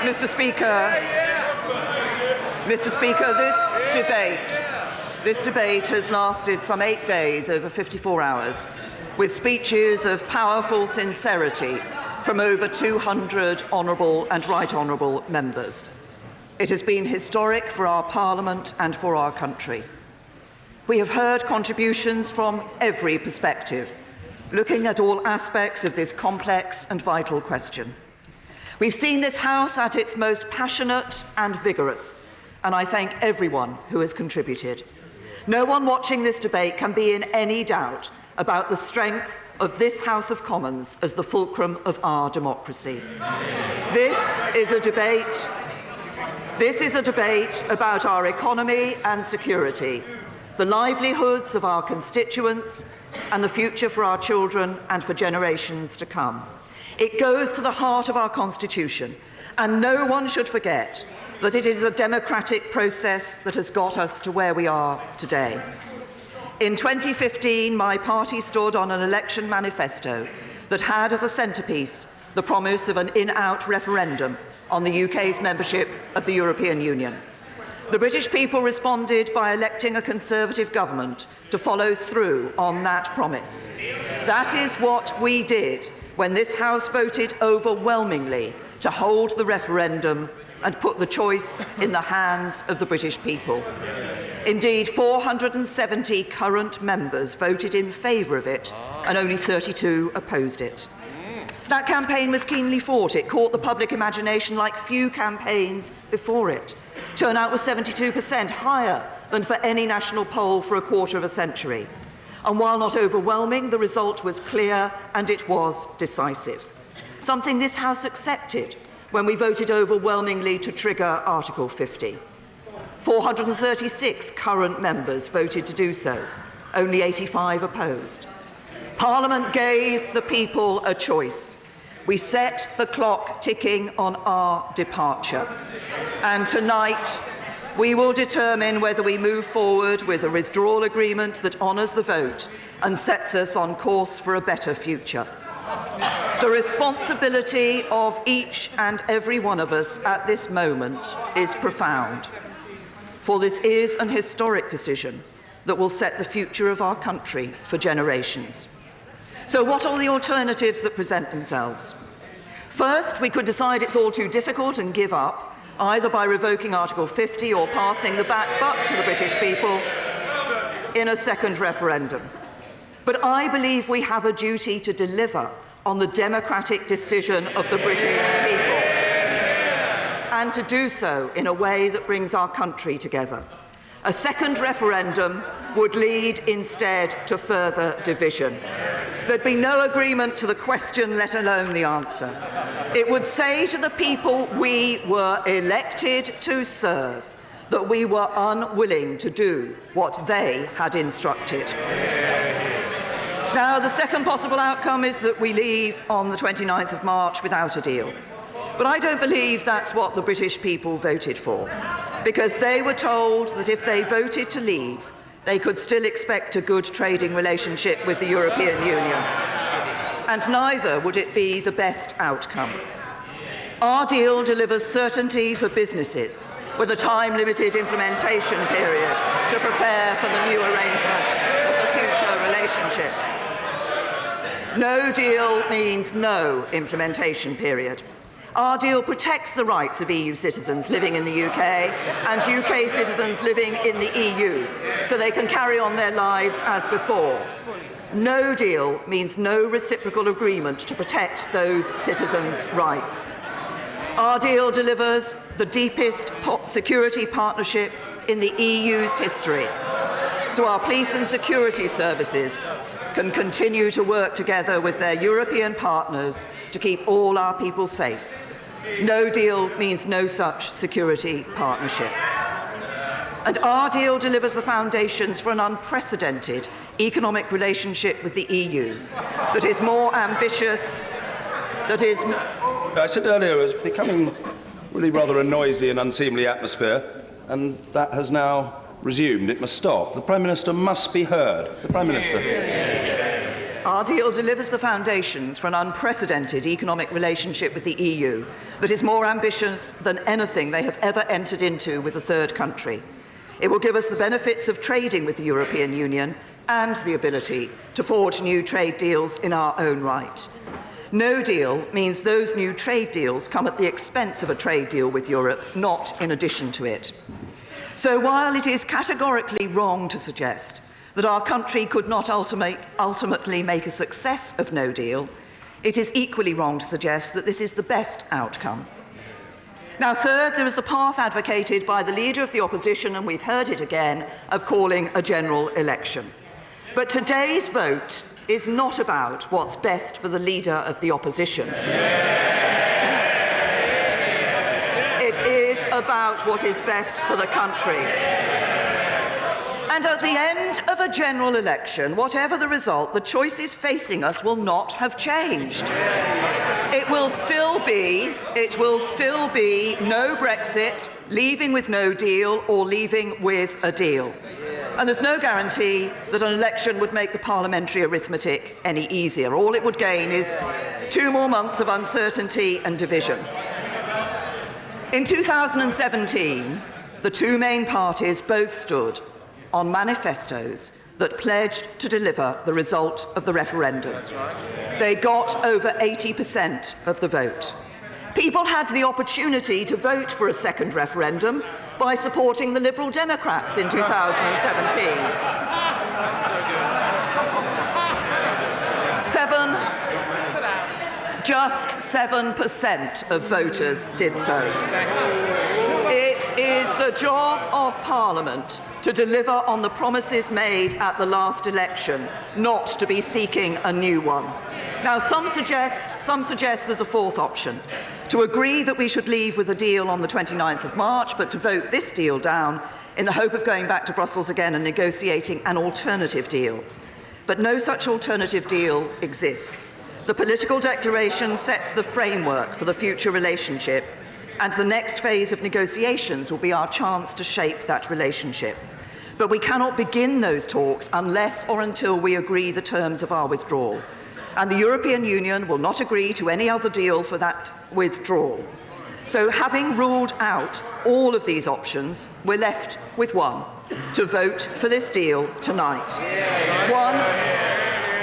Mr. Speaker, this debate has lasted some 8 days, over 54 hours, with speeches of powerful sincerity from over 200 honourable and right honourable members. It has been historic for our Parliament and for our country. We have heard contributions from every perspective, looking at all aspects of this complex and vital question. We've seen this House at its most passionate and vigorous, and I thank everyone who has contributed. No one watching this debate can be in any doubt about the strength of this House of Commons as the fulcrum of our democracy. This is a debate about our economy and security, the livelihoods of our constituents, and the future for our children and for generations to come. It goes to the heart of our Constitution, and no one should forget that it is a democratic process that has got us to where we are today. In 2015, my party stood on an election manifesto that had as a centrepiece the promise of an in-out referendum on the UK's membership of the European Union. The British people responded by electing a Conservative government to follow through on that promise. That is what we did when this House voted overwhelmingly to hold the referendum and put the choice in the hands of the British people. Indeed, 470 current members voted in favour of it, and only 32 opposed it. That campaign was keenly fought. It caught the public imagination like few campaigns before it. Turnout was 72%, higher than for any national poll for a quarter of a century. And while not overwhelming, the result was clear and it was decisive. Something this House accepted when we voted overwhelmingly to trigger Article 50. 436 current members voted to do so, only 85 opposed. Parliament gave the people a choice. We set the clock ticking on our departure. And tonight, we will determine whether we move forward with a withdrawal agreement that honours the vote and sets us on course for a better future. The responsibility of each and every one of us at this moment is profound, for this is an historic decision that will set the future of our country for generations. So what are the alternatives that present themselves? First, we could decide it's all too difficult and give up, either by revoking Article 50 or passing the back buck to the British people in a second referendum. But I believe we have a duty to deliver on the democratic decision of the British people, and to do so in a way that brings our country together. A second referendum would lead instead to further division. There'd be no agreement to the question, let alone the answer. It would say to the people we were elected to serve that we were unwilling to do what they had instructed. Now, the second possible outcome is that we leave on the 29th of March without a deal. But I don't believe that's what the British people voted for, because they were told that if they voted to leave, they could still expect a good trading relationship with the European Union. And neither would it be the best outcome. Our deal delivers certainty for businesses, with a time-limited implementation period to prepare for the new arrangements of the future relationship. No deal means no implementation period. Our deal protects the rights of EU citizens living in the UK and UK citizens living in the EU, so they can carry on their lives as before. No deal means no reciprocal agreement to protect those citizens' rights. Our deal delivers the deepest security partnership in the EU's history, so our police and security services can continue to work together with their European partners to keep all our people safe. No deal means no such security partnership. And our deal delivers the foundations for an unprecedented economic relationship with the EU that is more ambitious, that is... I said earlier it was becoming really rather a noisy and unseemly atmosphere, and that has now resumed. It must stop. The Prime Minister must be heard. The Prime Minister. our deal delivers the foundations for an unprecedented economic relationship with the EU that is more ambitious than anything they have ever entered into with a third country. It will give us the benefits of trading with the European Union and the ability to forge new trade deals in our own right. No deal means those new trade deals come at the expense of a trade deal with Europe, not in addition to it. So while it is categorically wrong to suggest that our country could not ultimately make a success of no deal, it is equally wrong to suggest that this is the best outcome. Now, third, there is the path advocated by the Leader of the Opposition, and we've heard it again, of calling a general election. But today's vote is not about what's best for the Leader of the Opposition. It is about what is best for the country. And at the end of a general election, whatever the result, the choices facing us will not have changed. It will still be no Brexit, leaving with no deal, or leaving with a deal. And there's no guarantee that an election would make the parliamentary arithmetic any easier. All it would gain is 2 more months of uncertainty and division. In 2017, the two main parties both stood on manifestos that pledged to deliver the result of the referendum. They got over 80% of the vote. People had the opportunity to vote for a second referendum by supporting the Liberal Democrats in 2017. Just 7% of voters did so. It is the job of Parliament to deliver on the promises made at the last election, not to be seeking a new one. Now, some suggest there's a fourth option, to agree that we should leave with a deal on the 29th of March, but to vote this deal down in the hope of going back to Brussels again and negotiating an alternative deal. But no such alternative deal exists. The political declaration sets the framework for the future relationship, and the next phase of negotiations will be our chance to shape that relationship. But we cannot begin those talks unless or until we agree the terms of our withdrawal. And the European Union will not agree to any other deal for that withdrawal. So, having ruled out all of these options, we're left with one: to vote for this deal tonight.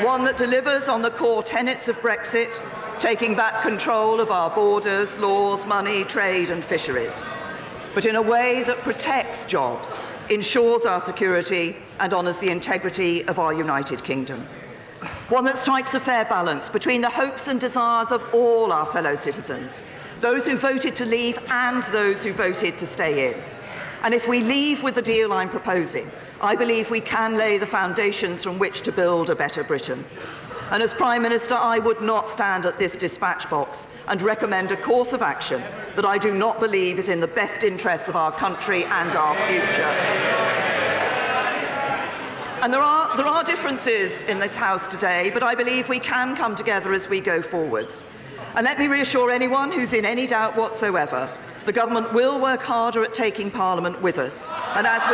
One that delivers on the core tenets of Brexit, taking back control of our borders, laws, money, trade and fisheries, but in a way that protects jobs, ensures our security and honours the integrity of our United Kingdom. One that strikes a fair balance between the hopes and desires of all our fellow citizens, those who voted to leave and those who voted to stay in. And if we leave with the deal I'm proposing, I believe we can lay the foundations from which to build a better Britain. And as Prime Minister, I would not stand at this dispatch box and recommend a course of action that I do not believe is in the best interests of our country and our future. And there are differences in this House today, but I believe we can come together as we go forwards. And let me reassure anyone who's in any doubt whatsoever, the government will work harder at taking Parliament with us. And as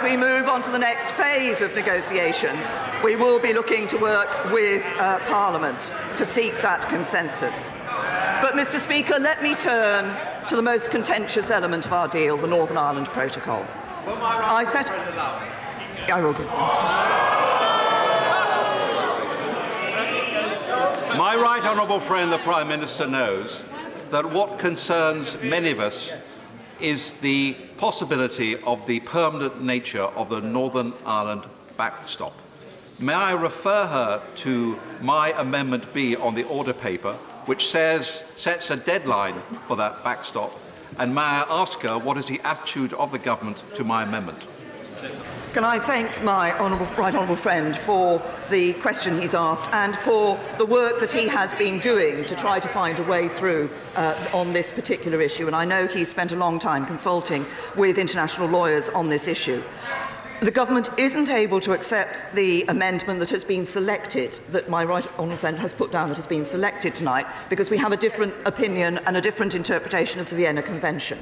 we move on to the next phase of negotiations, we will be looking to work with Parliament to seek that consensus. But, Mr. Speaker, let me turn to the most contentious element of our deal, the Northern Ireland Protocol. I will. My right honourable friend, the Prime Minister, knows that what concerns many of us is the possibility of the permanent nature of the Northern Ireland backstop. May I refer her to my Amendment B on the order paper, which sets a deadline for that backstop, and may I ask her what is the attitude of the government to my amendment? Can I thank my right honourable friend for the question he's asked and for the work that he has been doing to try to find a way through on this particular issue. And I know he's spent a long time consulting with international lawyers on this issue. The government isn't able to accept the amendment that has been selected, that my right honourable friend has put down, that has been selected tonight, because we have a different opinion and a different interpretation of the Vienna Convention.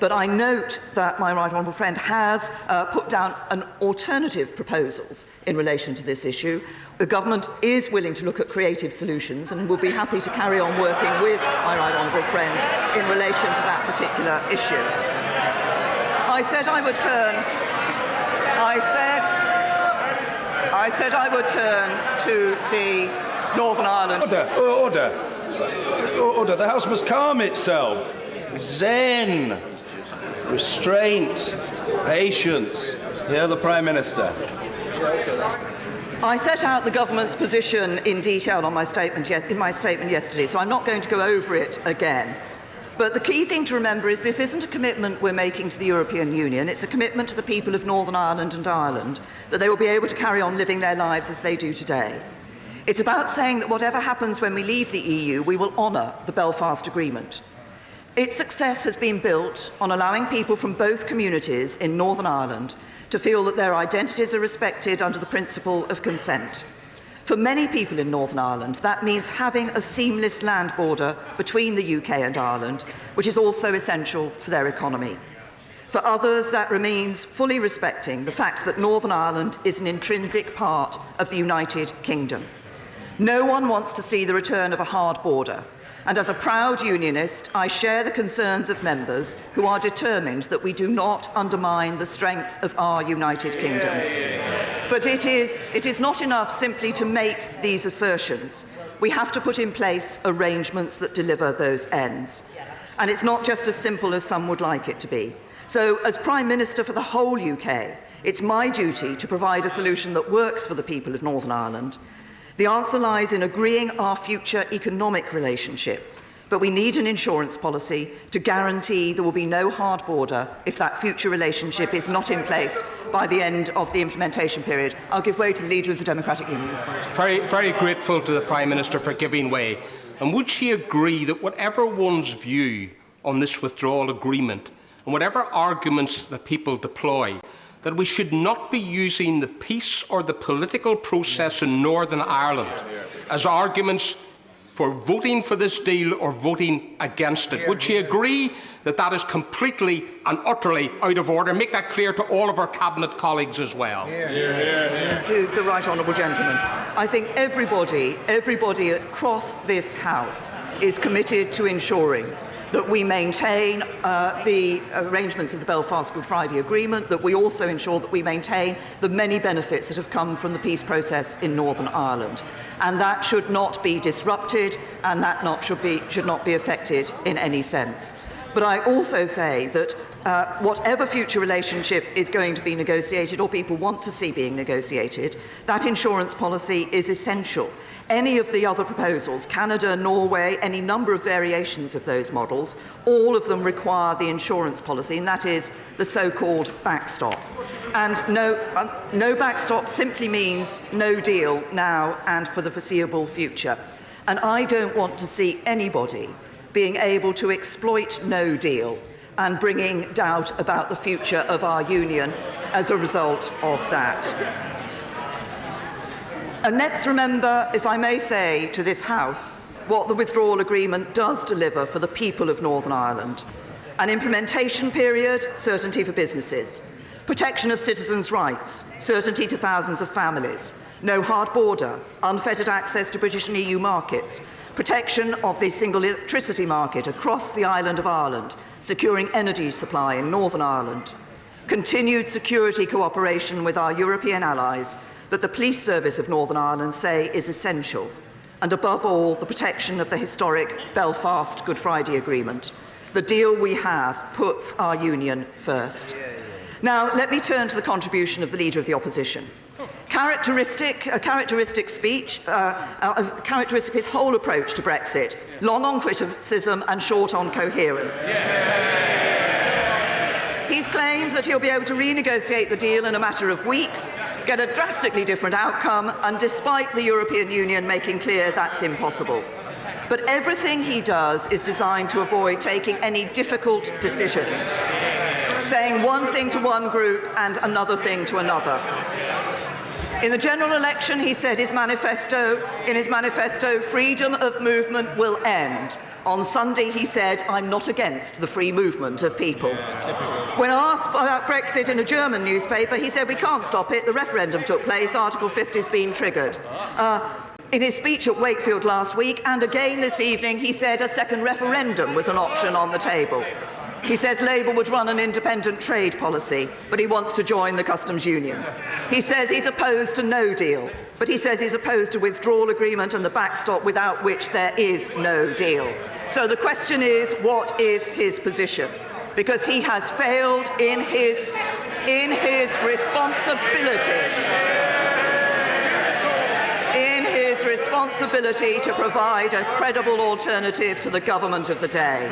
But I note that my right honourable friend has put down an alternative proposals in relation to this issue. The government is willing to look at creative solutions and will be happy to carry on working with my right honourable friend in relation to that particular issue. I said I would turn. I said I would turn to the Northern Ireland. Order. The House must calm itself. Zen. Restraint, patience. Hear the Prime Minister. I set out the government's position in detail on my statement yesterday, so I'm not going to go over it again. But the key thing to remember is this isn't a commitment we're making to the European Union. It's a commitment to the people of Northern Ireland and Ireland that they will be able to carry on living their lives as they do today. It's about saying that whatever happens when we leave the EU, we will honour the Belfast Agreement. Its success has been built on allowing people from both communities in Northern Ireland to feel that their identities are respected under the principle of consent. For many people in Northern Ireland, that means having a seamless land border between the UK and Ireland, which is also essential for their economy. For others, that means fully respecting the fact that Northern Ireland is an intrinsic part of the United Kingdom. No one wants to see the return of a hard border. And as a proud unionist, I share the concerns of members who are determined that we do not undermine the strength of our United Kingdom. But it is not enough simply to make these assertions. We have to put in place arrangements that deliver those ends. And it's not just as simple as some would like it to be. So, as Prime Minister for the whole UK, it's my duty to provide a solution that works for the people of Northern Ireland. The answer lies in agreeing our future economic relationship, but we need an insurance policy to guarantee there will be no hard border if that future relationship is not in place by the end of the implementation period. I'll give way to the Leader of the Democratic Unionist Party. Very grateful to the Prime Minister for giving way. And would she agree that whatever one's view on this withdrawal agreement and whatever arguments that people deploy, that we should not be using the peace or the political process in Northern Ireland as arguments for voting for this deal or voting against it? Would she agree that that is completely and utterly out of order? Make that clear to all of our Cabinet colleagues as well. To the right honourable gentleman, I think everybody across this House is committed to ensuring that we maintain the arrangements of the Belfast Good Friday Agreement, that we also ensure that we maintain the many benefits that have come from the peace process in Northern Ireland. And that should not be disrupted, and that should not be affected in any sense. But I also say that whatever future relationship is going to be negotiated or people want to see being negotiated, that insurance policy is essential. Any of the other proposals, Canada, Norway, any number of variations of those models, all of them require the insurance policy, and that is the so-called backstop. And no backstop simply means no deal now and for the foreseeable future. And I don't want to see anybody being able to exploit no deal and bringing doubt about the future of our union as a result of that. And let's remember, if I may say to this House, what the withdrawal agreement does deliver for the people of Northern Ireland. An implementation period, certainty for businesses. Protection of citizens' rights, certainty to thousands of families. No hard border, unfettered access to British and EU markets. Protection of the single electricity market across the island of Ireland, securing energy supply in Northern Ireland. Continued security cooperation with our European allies that the police service of Northern Ireland say is essential, and above all, the protection of the historic Belfast Good Friday Agreement. The deal we have puts our union first. Now, let me turn to the contribution of the Leader of the Opposition. Characteristic of his whole approach to Brexit, long on criticism and short on coherence. He's claimed that he'll be able to renegotiate the deal in a matter of weeks, get a drastically different outcome, and despite the European Union making clear that's impossible. But everything he does is designed to avoid taking any difficult decisions, saying one thing to one group and another thing to another. In the general election, he said in his manifesto, freedom of movement will end. On Sunday, he said, "I'm not against the free movement of people." When asked about Brexit in a German newspaper, he said, "We can't stop it. The referendum took place. Article 50 has been triggered." In his speech at Wakefield last week, and again this evening, he said a second referendum was an option on the table. He says Labour would run an independent trade policy, but he wants to join the customs union. He says he's opposed to no deal, but he says he's opposed to withdrawal agreement and the backstop, without which there is no deal. So the question is, what is his position? Because he has failed in his responsibility to provide a credible alternative to the government of the day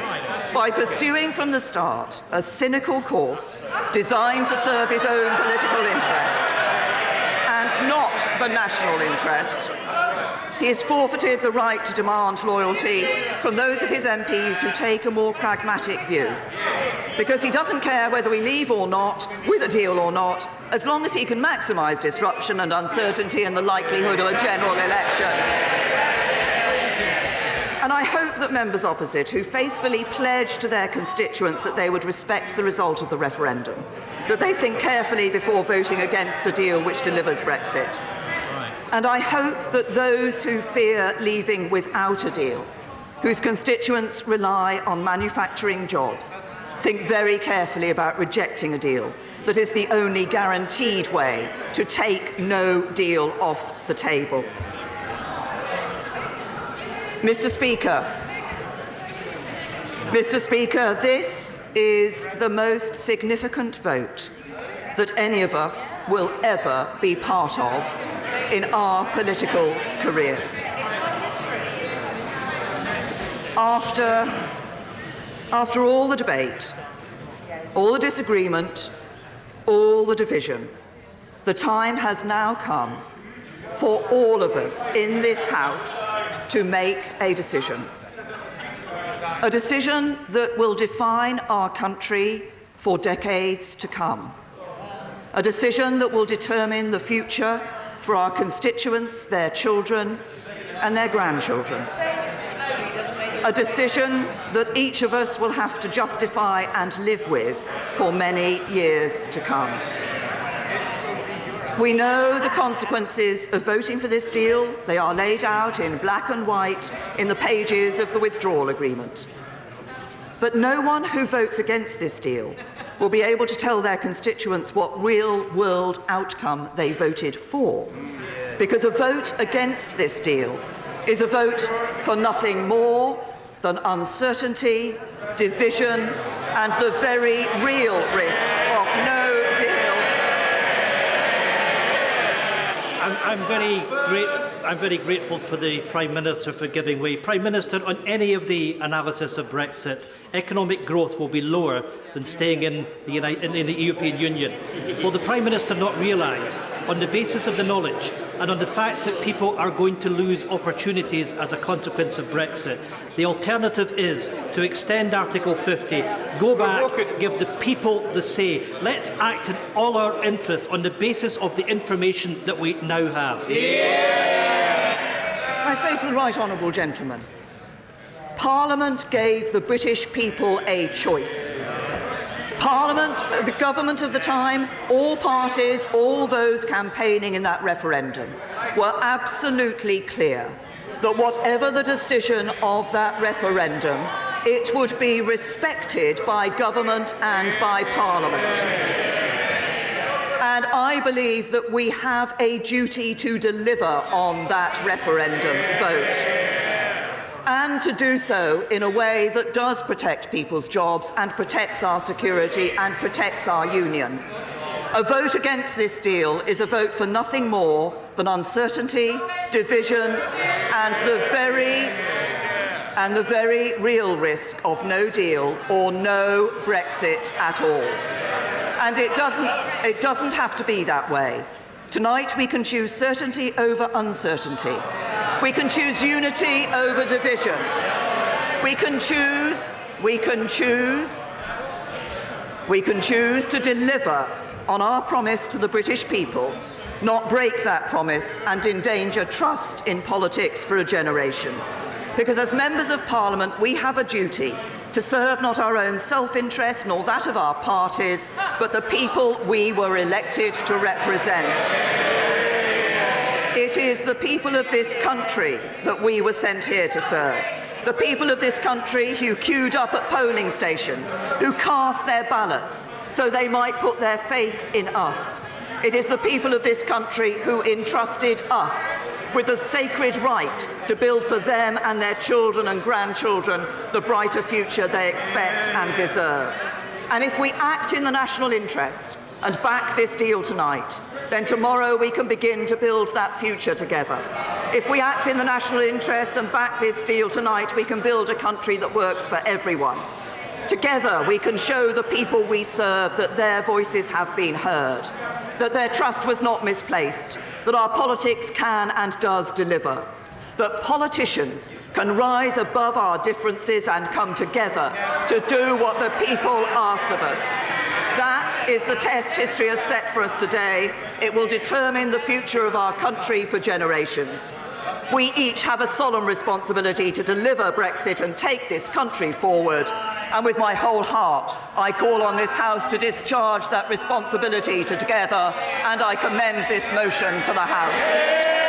by pursuing from the start a cynical course designed to serve his own political interest and not the national interest. He has forfeited the right to demand loyalty from those of his MPs who take a more pragmatic view, because he doesn't care whether we leave or not, with a deal or not, as long as he can maximise disruption and uncertainty and the likelihood of a general election. And I hope that members opposite, who faithfully pledged to their constituents that they would respect the result of the referendum, that they think carefully before voting against a deal which delivers Brexit. And I hope that those who fear leaving without a deal, whose constituents rely on manufacturing jobs, think very carefully about rejecting a deal that is the only guaranteed way to take no deal off the table. Mr. Speaker, this is the most significant vote that any of us will ever be part of in our political careers. After all the debate, all the disagreement, all the division, the time has now come for all of us in this House to make a decision. A decision that will define our country for decades to come. A decision that will determine the future for our constituents, their children, and their grandchildren. A decision that each of us will have to justify and live with for many years to come. We know the consequences of voting for this deal. They are laid out in black and white in the pages of the withdrawal agreement. But no one who votes against this deal will be able to tell their constituents what real-world outcome they voted for, because a vote against this deal is a vote for nothing more than uncertainty, division, and the very real risk of no deal. I'm very grateful for the Prime Minister for giving way. Prime Minister, on any of the analysis of Brexit, economic growth will be lower than staying in the European Union. Will the Prime Minister not realise, on the basis of the knowledge and on the fact that people are going to lose opportunities as a consequence of Brexit, the alternative is to extend Article 50, go back, give the people the say. Let's act in all our interests on the basis of the information that we now have. I say to the right honourable gentleman, Parliament gave the British people a choice. Parliament, the government of the time, all parties, all those campaigning in that referendum were absolutely clear that whatever the decision of that referendum, it would be respected by government and by Parliament. And I believe that we have a duty to deliver on that referendum vote, and to do so in a way that does protect people's jobs and protects our security and protects our union. A vote against this deal is a vote for nothing more than uncertainty, division, and the very real risk of no deal or no Brexit at all. And it doesn't have to be that way. Tonight we can choose certainty over uncertainty. We can choose unity over division. We can choose to deliver on our promise to the British people, not break that promise and endanger trust in politics for a generation. Because as members of Parliament, we have a duty to serve not our own self-interest nor that of our parties, but the people we were elected to represent. It is the people of this country that we were sent here to serve. The people of this country who queued up at polling stations, who cast their ballots so they might put their faith in us. It is the people of this country who entrusted us with the sacred right to build for them and their children and grandchildren the brighter future they expect and deserve. And if we act in the national interest and back this deal tonight, then tomorrow we can begin to build that future together. If we act in the national interest and back this deal tonight, we can build a country that works for everyone. Together we can show the people we serve that their voices have been heard, that their trust was not misplaced, that our politics can and does deliver, that politicians can rise above our differences and come together to do what the people asked of us. That is the test history has set for us today. It will determine the future of our country for generations. We each have a solemn responsibility to deliver Brexit and take this country forward. And with my whole heart, I call on this House to discharge that responsibility together, and I commend this motion to the House.